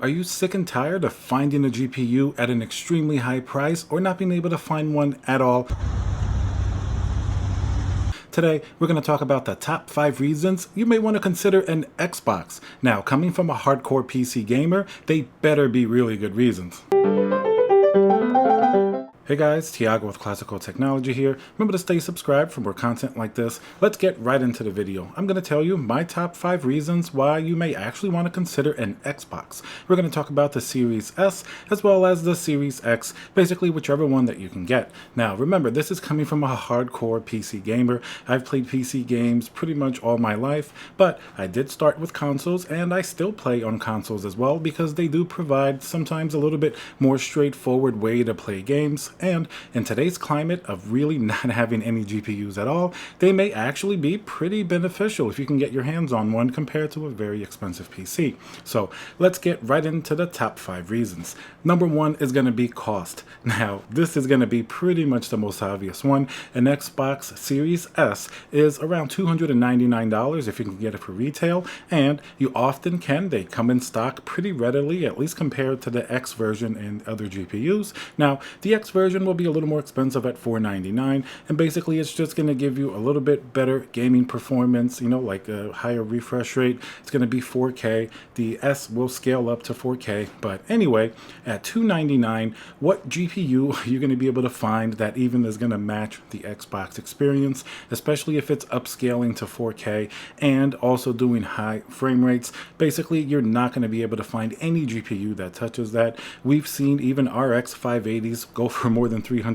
Are you sick and tired of finding a GPU at an extremely high price or not being able to find one at all? Today, we're going to talk about the top 5 reasons you may want to consider an Xbox. Now, coming from a hardcore PC gamer, they better be really good reasons. Hey guys, Tiago with Classical Technology here. Remember to stay subscribed for more content like this. Let's get right into the video. I'm going to tell you my top 5 reasons why you may actually want to consider an Xbox. We're going to talk about the Series S as well as the Series X, basically whichever one that you can get. Now remember, this is coming from a hardcore PC gamer. I've played PC games pretty much all my life, but I did start with consoles and I still play on consoles as well because they do provide sometimes a little bit more straightforward way to play games. And in today's climate of really not having any GPUs at all, they may actually be pretty beneficial if you can get your hands on one compared to a very expensive PC. So let's get right into the top 5 reasons. Number 1 is going to be cost. Now, this is going to be pretty much the most obvious one. An Xbox Series S is around $299 if you can get it for retail, and you often can. They come in stock pretty readily, at least compared to the X version and other GPUs. Now, the X version will be a little more expensive at $499, and basically it's just going to give you a little bit better gaming performance, like a higher refresh rate. It's going to be 4K. The S will scale up to 4K, but anyway, at $299, what GPU are you going to be able to find that even is going to match the Xbox experience, especially if it's upscaling to 4K and also doing high frame rates? Basically, you're not going to be able to find any GPU that touches that. We've seen even RX 580s go for more than $300.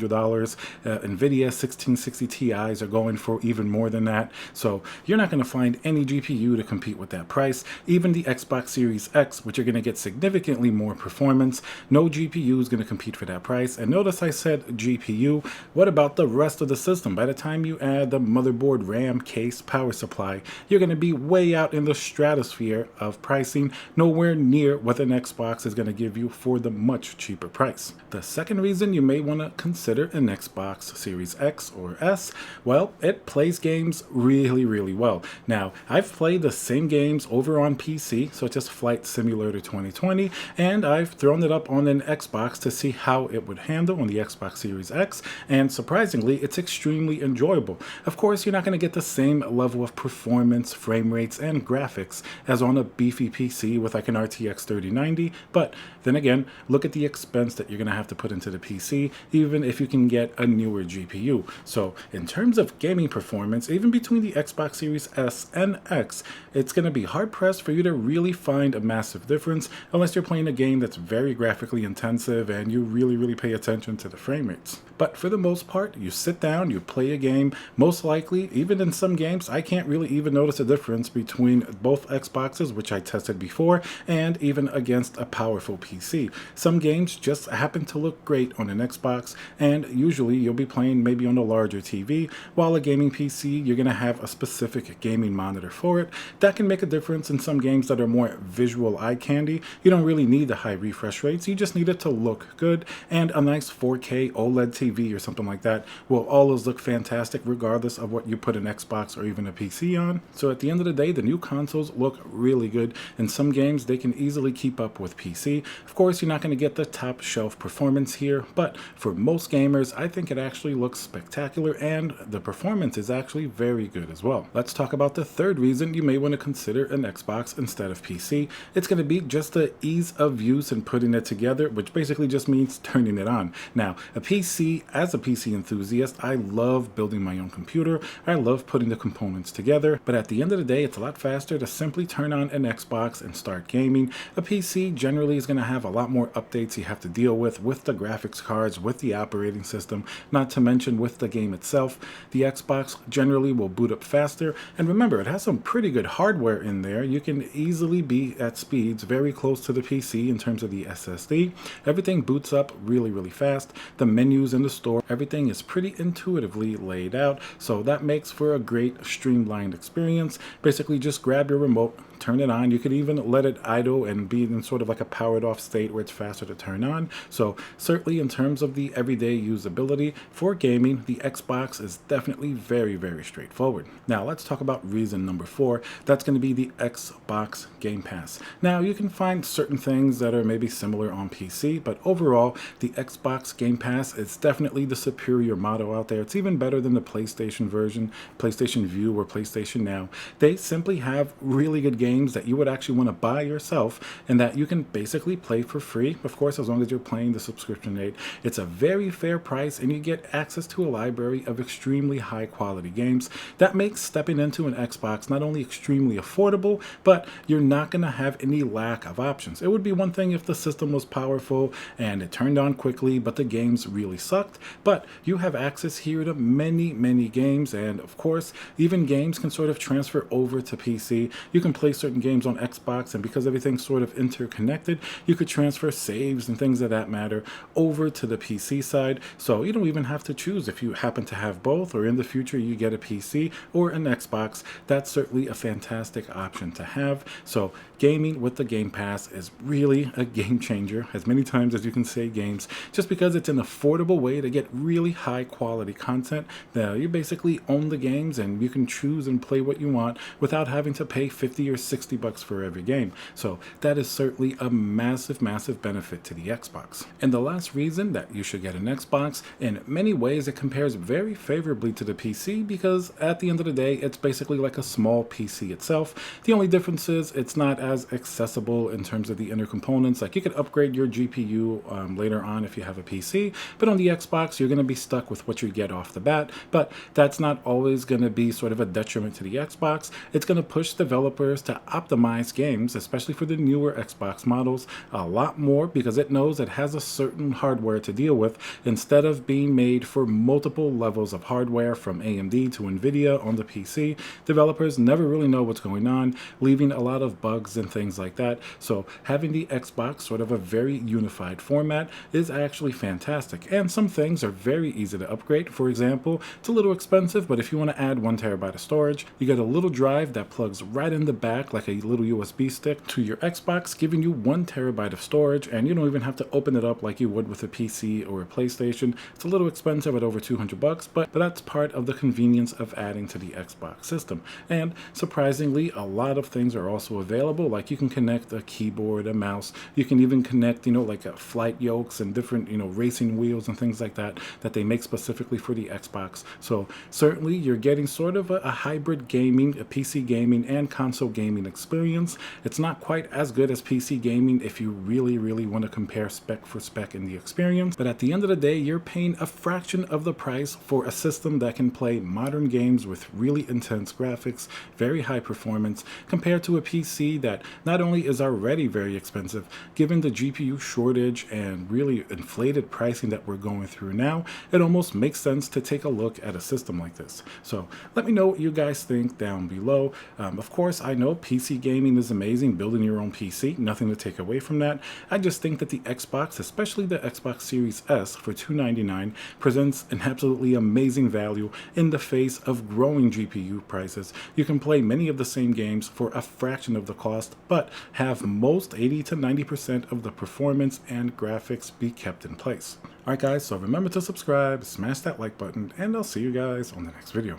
nvidia 1660 Ti's are going for even more than that. So you're not going to find any GPU to compete with that price. Even the Xbox Series X, which are going to get significantly more performance, no GPU is going to compete for that price. And notice I said GPU. What about the rest of the system? By the time you add the motherboard, RAM, case, power supply, you're going to be way out in the stratosphere of pricing, nowhere near what an Xbox is going to give you for the much cheaper price. The second reason you may want to consider an Xbox Series X or S, well, it plays games really well. Now, I've played the same games over on PC, such as Flight Simulator 2020, and I've thrown it up on an Xbox to see how it would handle on the Xbox Series X, and surprisingly, it's extremely enjoyable. Of course, you're not going to get the same level of performance, frame rates, and graphics as on a beefy PC with like an RTX 3090, but then again, look at the expense that you're going to have to put into the PC, even if you can get a newer GPU. So in terms of gaming performance, even between the Xbox Series S and X, it's going to be hard pressed for you to really find a massive difference unless you're playing a game that's very graphically intensive and you really pay attention to the frame rates. But for the most part, you sit down, you play a game, most likely, even in some games, I can't really even notice a difference between both Xboxes, which I tested before, and even against a powerful PC. Some games just happen to look great on an Xbox, and usually you'll be playing maybe on a larger TV, while a gaming PC, you're going to have a specific gaming monitor for it. That can make a difference in some games that are more visual eye candy. You don't really need the high refresh rates, you just need it to look good, and a nice 4K OLED TV or something like that will always look fantastic regardless of what you put an Xbox or even a PC on. So at the end of the day, the new consoles look really good. In some games, they can easily keep up with PC. Of course, you're not going to get the top shelf performance here, but for most gamers, I think it actually looks spectacular and the performance is actually very good as well. Let's talk about the third reason you may want to consider an Xbox instead of PC. It's going to be just the ease of use and putting it together, which basically just means turning it on. Now, as a PC enthusiast, I love building my own computer. I love putting the components together, but at the end of the day, it's a lot faster to simply turn on an Xbox and start gaming. A PC generally is going to have a lot more updates you have to deal with the graphics cards, with the operating system, not to mention with the game itself. The Xbox generally will boot up faster, and remember, it has some pretty good hardware in there. You can easily be at speeds very close to the PC in terms of the SSD. Everything boots up really fast. The menus in the store, everything is pretty intuitively laid out, so that makes for a great streamlined experience. Basically, just grab your remote, turn it on. You could even let it idle and be in sort of like a powered off state where it's faster to turn on. So certainly in terms of the everyday usability for gaming, the Xbox is definitely very, very straightforward. Now let's talk about reason number 4. That's going to be the Xbox Game Pass. Now you can find certain things that are maybe similar on PC, but overall the Xbox Game Pass is definitely the superior model out there. It's even better than the PlayStation version, PlayStation View or PlayStation Now. They simply have really good games that you would actually want to buy yourself and that you can basically play for free, of course, as long as you're playing the subscription rate. It's a very fair price and you get access to a library of extremely high quality games that makes stepping into an Xbox not only extremely affordable, but you're not going to have any lack of options. It would be one thing if the system was powerful and it turned on quickly, but the games really sucked. But you have access here to many, many games, and of course, even games can sort of transfer over to PC. You can play certain games on Xbox, and because everything's sort of interconnected, you could transfer saves and things of that matter over to the PC side. So you don't even have to choose if you happen to have both, or in the future you get a PC or an Xbox. That's certainly a fantastic option to have. So gaming with the Game Pass is really a game changer, as many times as you can say games, just because it's an affordable way to get really high quality content. Now you basically own the games and you can choose and play what you want without having to pay 50 or 60 bucks for every game. So that is certainly a massive, massive benefit to the Xbox. And the last reason that you should get an Xbox, in many ways it compares very favorably to the PC, because at the end of the day it's basically like a small PC itself. The only difference is it's not as accessible in terms of the inner components. Like you could upgrade your GPU later on if you have a PC, but on the Xbox you're going to be stuck with what you get off the bat. But that's not always going to be sort of a detriment to the Xbox. It's going to push developers to optimize games, especially for the newer Xbox models, a lot more, because it knows it has a certain hardware to deal with instead of being made for multiple levels of hardware from AMD to nvidia on the PC. Developers never really know what's going on, leaving a lot of bugs and things like that. So having the Xbox sort of a very unified format is actually fantastic. And some things are very easy to upgrade. For example, it's a little expensive, but if you want to add 1 terabyte of storage, you get a little drive that plugs right in the back like a little USB stick to your Xbox, giving you 1 terabyte of storage, and you don't even have to open it up like you would with a PC or a PlayStation. It's a little expensive at over 200 bucks, but that's part of the convenience of adding to the Xbox system. And surprisingly, a lot of things are also available. Like you can connect a keyboard, a mouse. You can even connect, like flight yokes and different, racing wheels and things like that they make specifically for the Xbox. So certainly you're getting sort of a hybrid gaming, a PC gaming and console gaming experience. It's not quite as good as PC gaming if you really, really want to compare spec for spec in the experience. But at the end of the day, you're paying a fraction of the price for a system that can play modern games with really intense graphics, very high performance, compared to a PC that not only is already very expensive, given the GPU shortage and really inflated pricing that we're going through now, it almost makes sense to take a look at a system like this. So let me know what you guys think down below. Of course, I know PC gaming is amazing, building your own PC, nothing to take away from that. I just think that the Xbox, especially the Xbox Series S for $299, presents an absolutely amazing value in the face of growing GPU prices. You can play many of the same games for a fraction of the cost, but have most 80 to 90% of the performance and graphics be kept in place. Alright guys, so remember to subscribe, smash that like button, and I'll see you guys on the next video.